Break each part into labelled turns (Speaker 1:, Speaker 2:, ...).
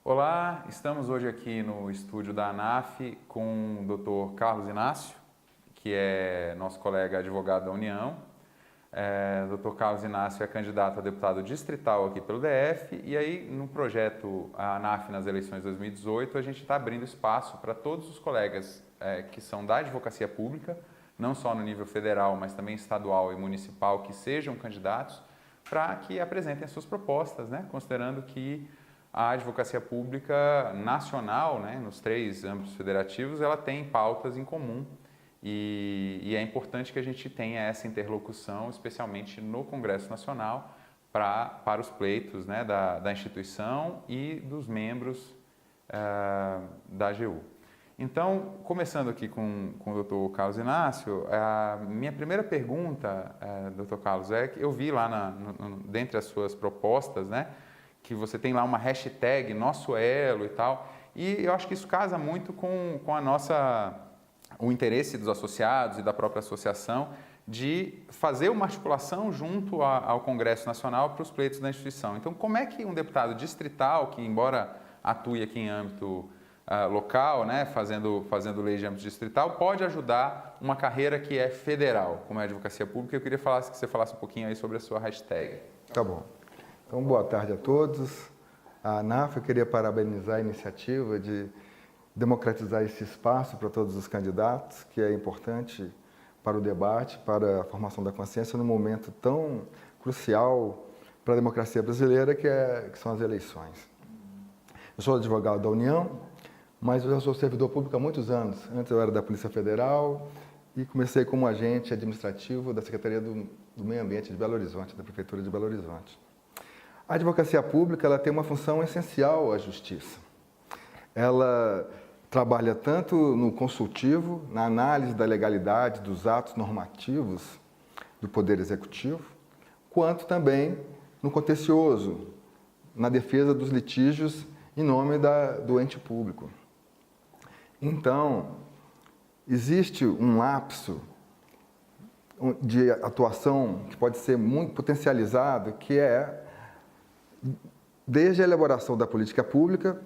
Speaker 1: Olá, estamos hoje aqui no estúdio da ANAF com o Dr. Carlos Inácio, que é nosso colega advogado da União. Dr. Carlos Inácio é candidato a deputado distrital aqui pelo DF e aí no projeto a ANAF nas eleições de 2018 a gente está abrindo espaço para todos os colegas que são da advocacia pública, não só no nível federal, mas também estadual e municipal, que sejam candidatos, para que apresentem as suas propostas, né? Considerando que a advocacia pública nacional, né, nos 3 âmbitos federativos, ela tem pautas em comum e é importante que a gente tenha essa interlocução, especialmente no Congresso Nacional, para os pleitos, né, da instituição e dos membros da AGU. Então, começando aqui com o Dr. Carlos Inácio, a minha primeira pergunta, Dr. Carlos, é que eu vi lá dentre as suas propostas, né, que você tem lá uma hashtag Nosso Elo e tal, e eu acho que isso casa muito com o interesse dos associados e da própria associação de fazer uma articulação junto ao Congresso Nacional para os pleitos da instituição. Então, como é que um deputado distrital, que embora atue aqui em âmbito local, né, fazendo lei de âmbito distrital, pode ajudar uma carreira que é federal, como é a advocacia pública? Eu queria que você falasse um pouquinho aí sobre a sua hashtag.
Speaker 2: Tá bom. Então, boa tarde a todos. A ANAF, eu queria parabenizar a iniciativa de democratizar esse espaço para todos os candidatos, que é importante para o debate, para a formação da consciência, num momento tão crucial para a democracia brasileira, que são as eleições. Eu sou advogado da União, mas eu já sou servidor público há muitos anos. Antes eu era da Polícia Federal e comecei como agente administrativo da Secretaria do Meio Ambiente de Belo Horizonte, da Prefeitura de Belo Horizonte. A advocacia pública ela tem uma função essencial à justiça. Ela trabalha tanto no consultivo, na análise da legalidade dos atos normativos do Poder Executivo, quanto também no contencioso, na defesa dos litígios em nome do ente público. Então, existe um lapso de atuação que pode ser muito potencializado, que é desde a elaboração da política pública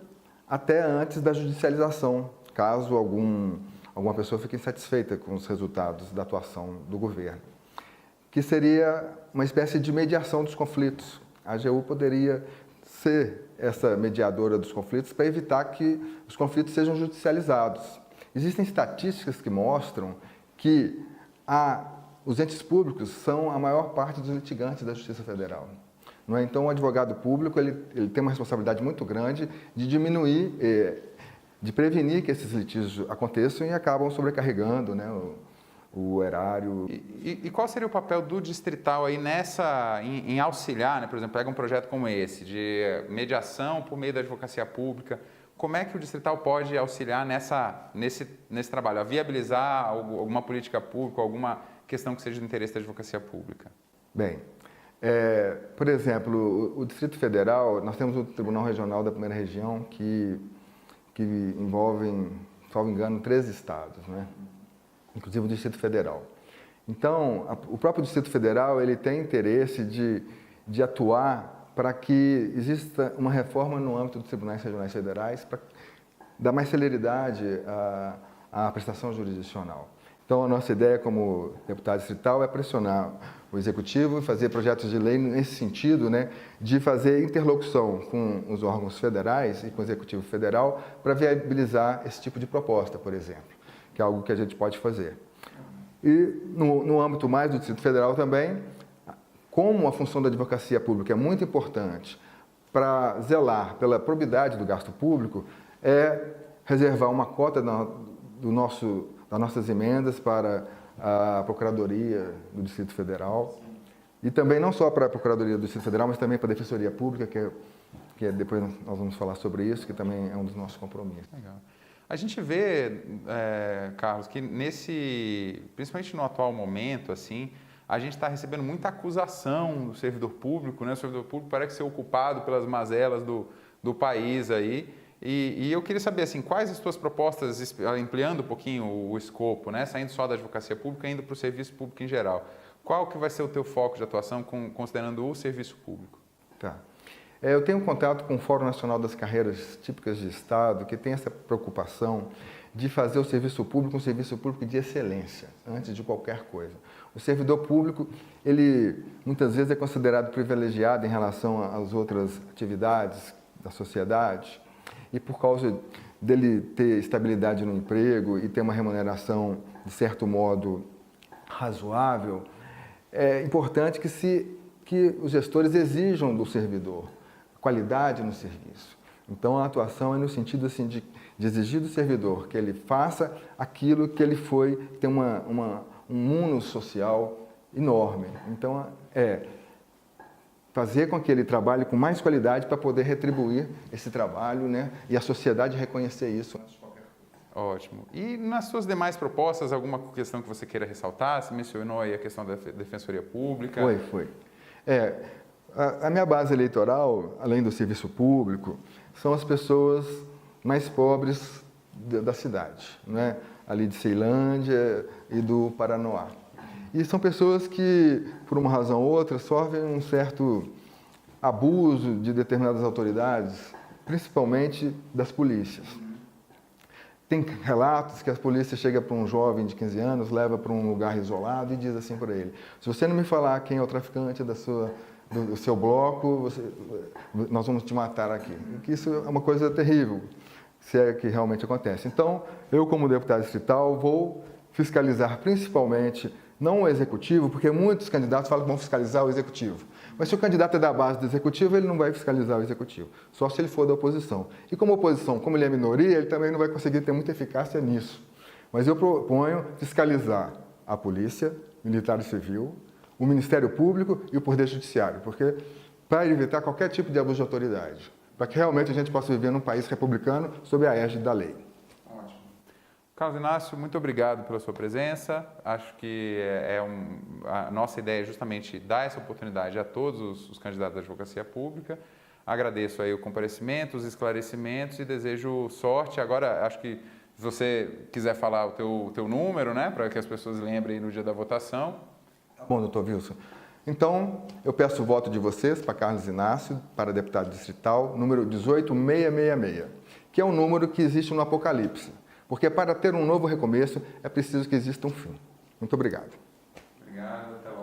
Speaker 2: até antes da judicialização, caso alguma pessoa fique insatisfeita com os resultados da atuação do governo, que seria uma espécie de mediação dos conflitos. A AGU poderia ser essa mediadora dos conflitos para evitar que os conflitos sejam judicializados. Existem estatísticas que mostram que os entes públicos são a maior parte dos litigantes da Justiça Federal. Não é? Então, o advogado público ele tem uma responsabilidade muito grande de diminuir, de prevenir que esses litígios aconteçam e acabam sobrecarregando, né, o erário.
Speaker 1: E qual seria o papel do distrital aí em auxiliar, né? Por exemplo, pega um projeto como esse, de mediação por meio da advocacia pública, como é que o distrital pode auxiliar nesse trabalho, a viabilizar alguma política pública, alguma questão que seja do interesse da advocacia pública?
Speaker 2: Bem, por exemplo, o Distrito Federal, nós temos o Tribunal Regional da Primeira Região que envolve, salvo engano, 13 estados, né? Inclusive o Distrito Federal. Então, o próprio Distrito Federal ele tem interesse de atuar para que exista uma reforma no âmbito dos tribunais regionais federais para dar mais celeridade à prestação jurisdicional. Então, a nossa ideia como deputado distrital é pressionar o Executivo e fazer projetos de lei nesse sentido, né, de fazer interlocução com os órgãos federais e com o Executivo Federal para viabilizar esse tipo de proposta, por exemplo, que é algo que a gente pode fazer. E no âmbito mais do Distrito Federal também, como a função da advocacia pública é muito importante para zelar pela probidade do gasto público, é reservar uma cota das nossas emendas para a Procuradoria do Distrito Federal. E também não só para a Procuradoria do Distrito Federal, mas também para a Defensoria Pública, que depois nós vamos falar sobre isso, que também é um dos nossos compromissos.
Speaker 1: Legal. A gente vê, Carlos, que principalmente no atual momento, assim, a gente está recebendo muita acusação do servidor público, né? O servidor público parece ser ocupado pelas mazelas do país aí. E eu queria saber, assim, quais as suas propostas, ampliando um pouquinho o escopo, né? Saindo só da advocacia pública e indo para o serviço público em geral. Qual que vai ser o teu foco de atuação considerando o serviço público?
Speaker 2: Tá. Eu tenho contato com o Fórum Nacional das Carreiras Típicas de Estado, que tem essa preocupação de fazer o serviço público um serviço público de excelência, antes de qualquer coisa. O servidor público, ele muitas vezes é considerado privilegiado em relação às outras atividades da sociedade, e por causa dele ter estabilidade no emprego e ter uma remuneração, de certo modo, razoável, é importante que os gestores exijam do servidor qualidade no serviço. Então, a atuação é no sentido assim, de exigir do servidor que ele faça aquilo que ele foi, tem um mundo social enorme. Então, fazer com que ele trabalhe com mais qualidade para poder retribuir esse trabalho, né? E a sociedade reconhecer isso.
Speaker 1: Ótimo. E nas suas demais propostas, alguma questão que você queira ressaltar? Você mencionou aí a questão da Defensoria Pública.
Speaker 2: Foi. A minha base eleitoral, além do serviço público, são as pessoas mais pobres da cidade, né? Ali de Ceilândia e do Paranoá. E são pessoas que, por uma razão ou outra, sofrem um certo abuso de determinadas autoridades, principalmente das polícias. Tem relatos que a polícia chega para um jovem de 15 anos, leva para um lugar isolado e diz assim para ele: se você não me falar quem é o traficante do seu bloco, nós vamos te matar aqui. Que isso é uma coisa terrível, se é que realmente acontece. Então, eu como deputado distrital vou fiscalizar principalmente, não o executivo, porque muitos candidatos falam que vão fiscalizar o executivo. Mas se o candidato é da base do executivo, ele não vai fiscalizar o executivo, só se ele for da oposição. E como oposição, como ele é minoria, ele também não vai conseguir ter muita eficácia nisso. Mas eu proponho fiscalizar a polícia, militar e civil, o Ministério Público e o Poder Judiciário, porque para evitar qualquer tipo de abuso de autoridade, para que realmente a gente possa viver num país republicano sob a égide da lei.
Speaker 1: Carlos Inácio, muito obrigado pela sua presença. Acho que a nossa ideia é justamente dar essa oportunidade a todos os candidatos da advocacia pública. Agradeço aí o comparecimento, os esclarecimentos e desejo sorte. Agora, acho que se você quiser falar o teu número, né, para que as pessoas lembrem no dia da votação.
Speaker 2: Tá bom, doutor Wilson. Então, eu peço o voto de vocês para Carlos Inácio, para deputado distrital, número 18666, que é um número que existe no Apocalipse. Porque para ter um novo recomeço, é preciso que exista um fim. Muito obrigado.
Speaker 1: Obrigado, até logo.